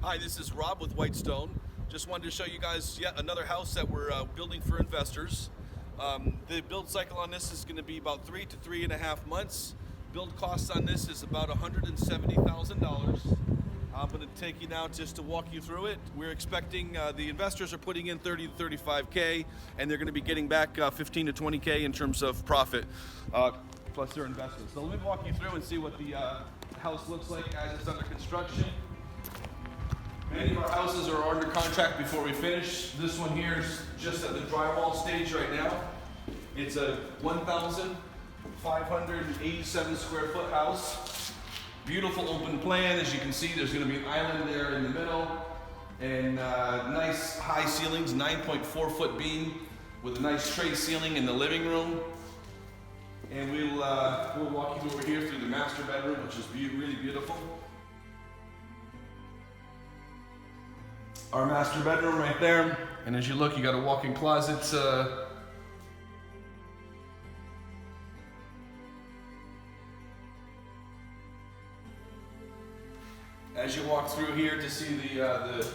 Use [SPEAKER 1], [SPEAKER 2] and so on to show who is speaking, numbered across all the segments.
[SPEAKER 1] Hi, this is Rob with Whitestone. Just wanted to show you guys yet another house that we're building for investors. The build cycle on this is going to be about 3 to 3.5 months. Build costs on this is about $170,000. I'm going to take you now just to walk you through it. We're expecting the investors are putting in 30 to 35K, and they're going to be getting back 15 to 20K in terms of profit plus their investment. So let me walk you through and see what the house looks like as it's under construction. Many of our houses are under contract before we finish. This one here is just at the drywall stage right now. It's a 1,587 square foot house. Beautiful open plan. As you can see, there's going to be an island there in the middle, and nice high ceilings, 9.4 foot beam with a nice tray ceiling in the living room. And we'll walk you over here through the master bedroom, which is really beautiful. Our master bedroom right there, and as you look, you got a walk-in closet. As you walk through here to see the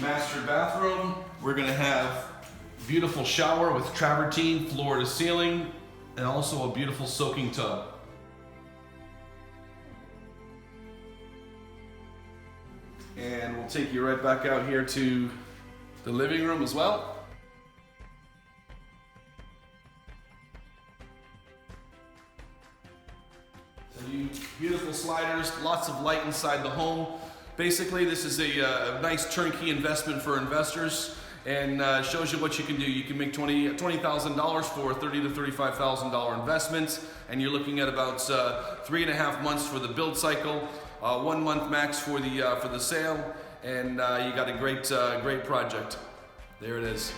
[SPEAKER 1] master bathroom, we're going to have beautiful shower with travertine floor to ceiling, and also a beautiful soaking tub. And we'll take you right back out here to the living room as well. So beautiful sliders, lots of light inside the home. Basically, this is a nice turnkey investment for investors, and shows you what you can do. You can make $20,000 for a $30,000 to $35,000 investment, and you're looking at about 3.5 months for the build cycle. 1 month max for the sale, and you got a great project. There it is.